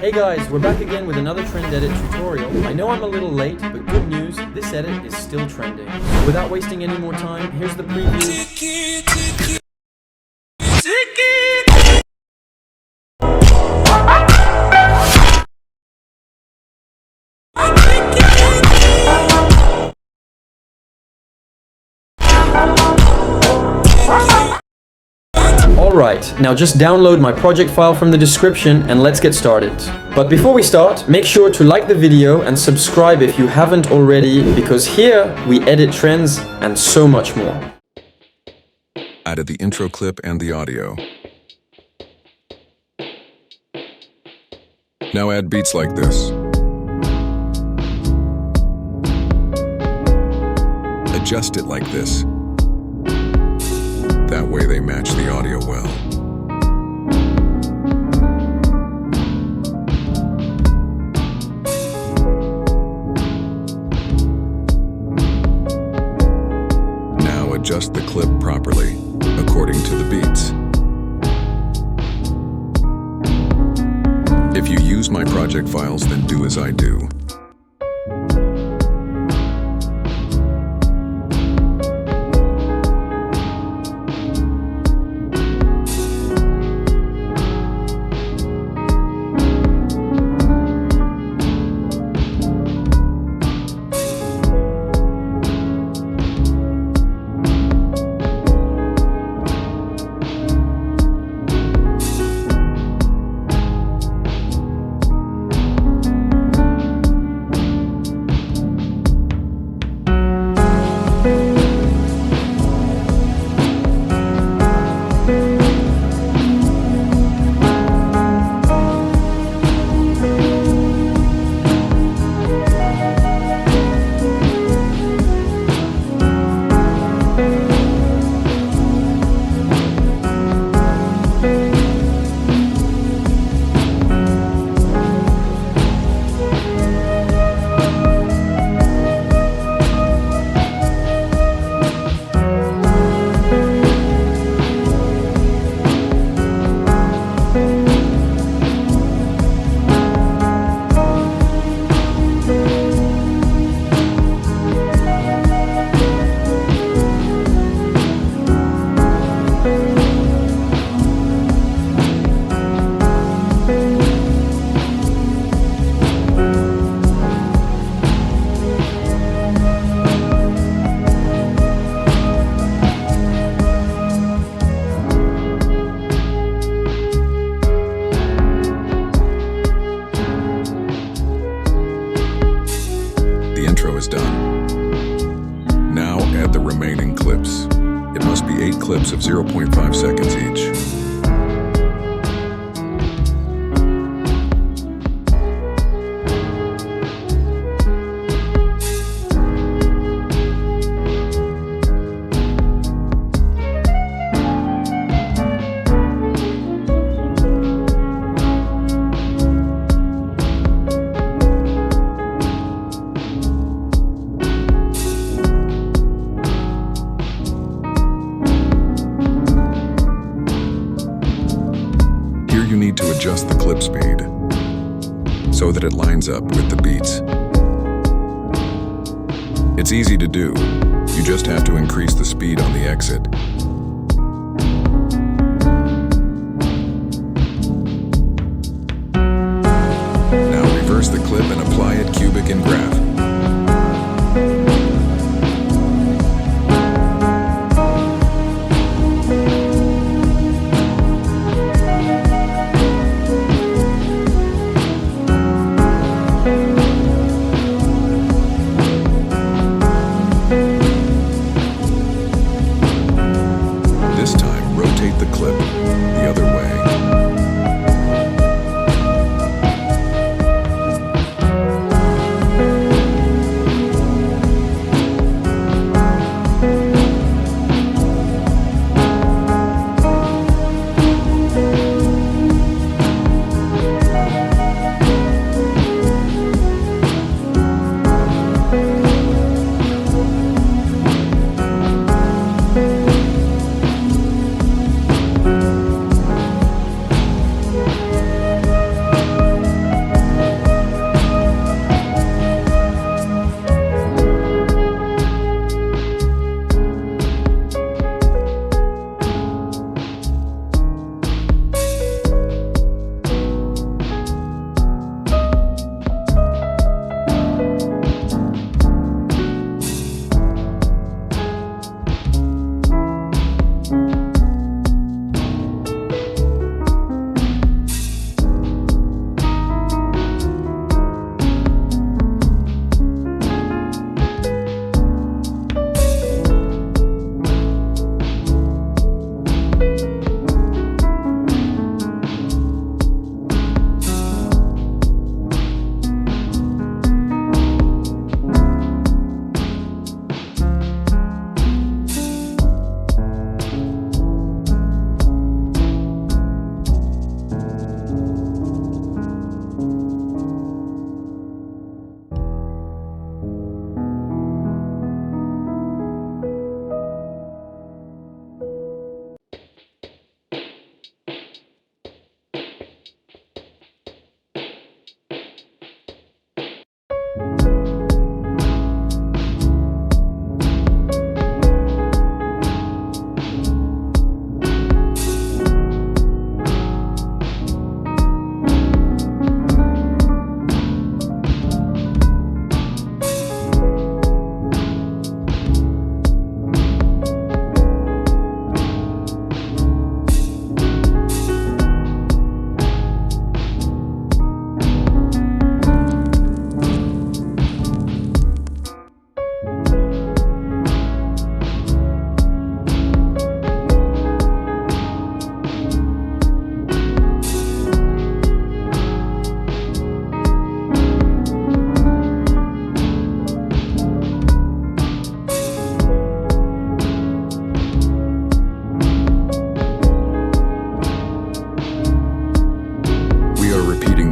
Hey guys, we're back again with another trend edit tutorial. I know I'm a little late, but good news, this edit is still trending. Without wasting any more time, here's the preview. Tiki, tiki, tiki. Alright, now just download my project file from the description and let's get started. But before we start, make sure to like the video and subscribe if you haven't already, because here we edit trends and so much more. Added the intro clip and the audio. Now add beats like this. Adjust it like this. That way they match the audio well. Now adjust the clip properly, according to the beats. If you use my project files, then do as I do. Is done. Now add the remaining clips. It must be 8 clips of 0.5 seconds each. You need to adjust the clip speed so that it lines up with the beats. It's easy to do. You just have to increase the speed on the exit. Now reverse the clip and apply it cubic and graph. Rotate the clip the other way.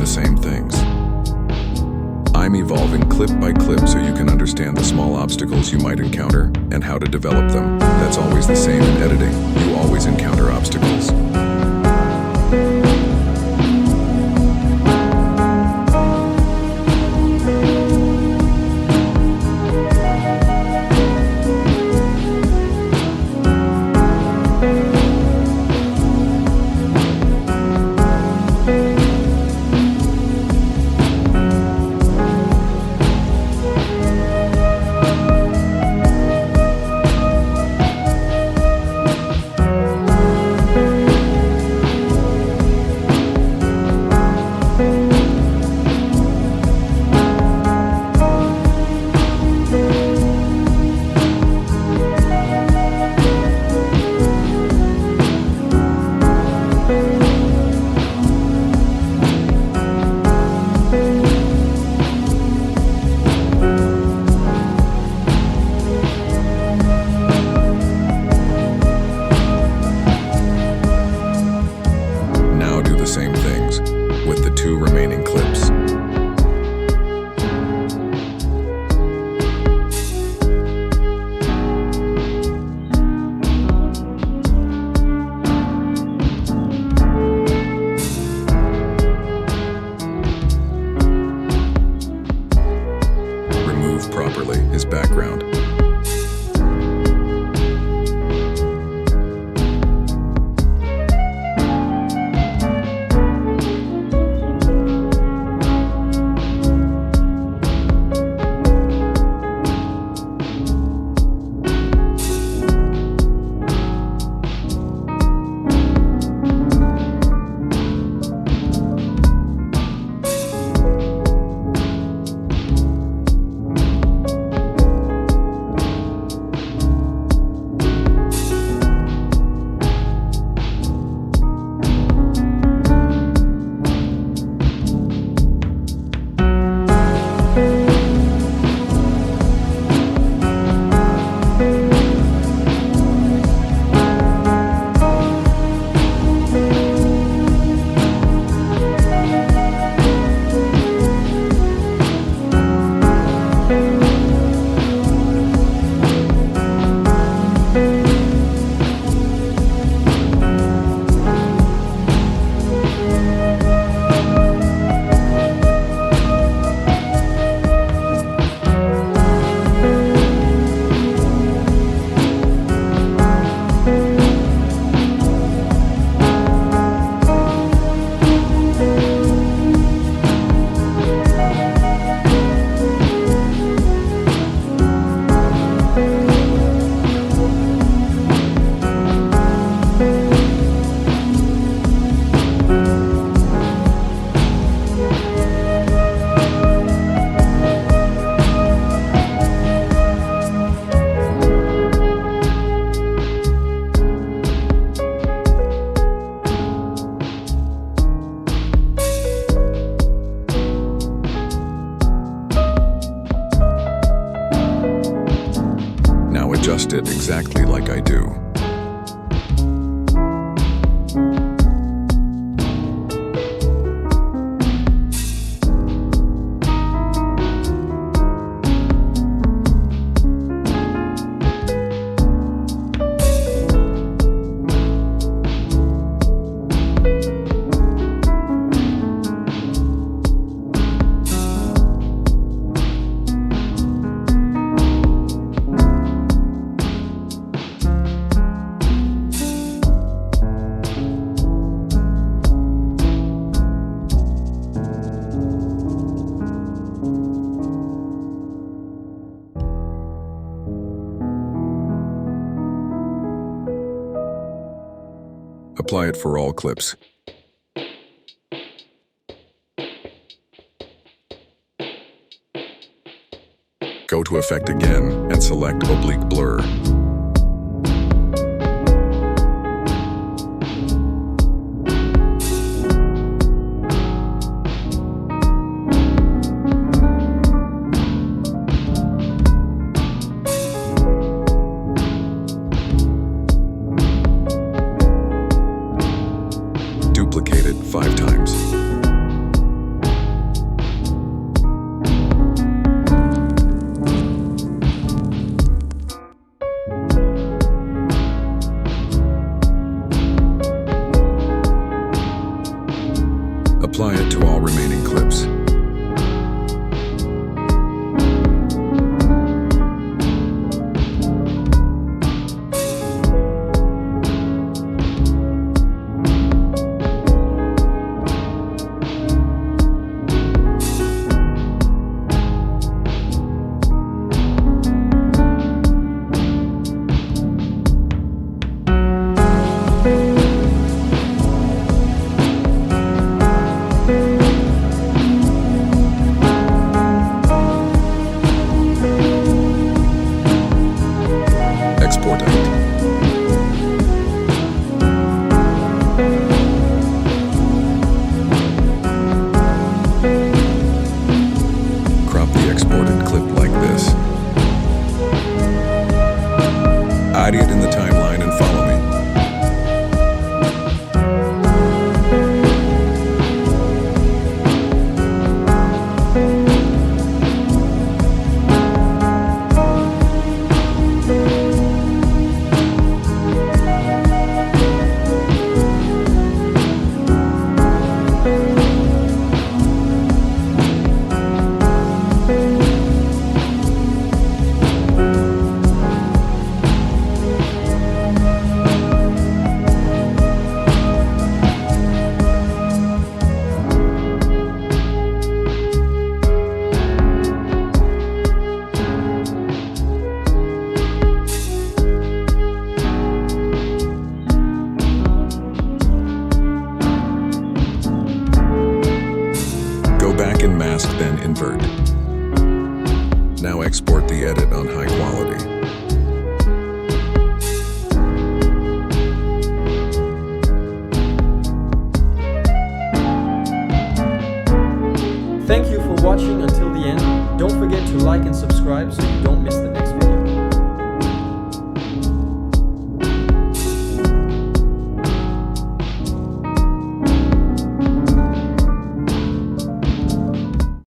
the same things. I'm evolving clip by clip so you can understand the small obstacles you might encounter and how to develop them. That's always the same in editing. You always encounter obstacles. Same things with the 2 remaining clips. Remove properly his background. Adjust it exactly like I do. Apply it for all clips. Go to Effect again and select Oblique Blur. Duplicate it 5 times. then invert. Now export the edit on high quality. Thank you for watching until the end. Don't forget to like and subscribe so you don't miss the next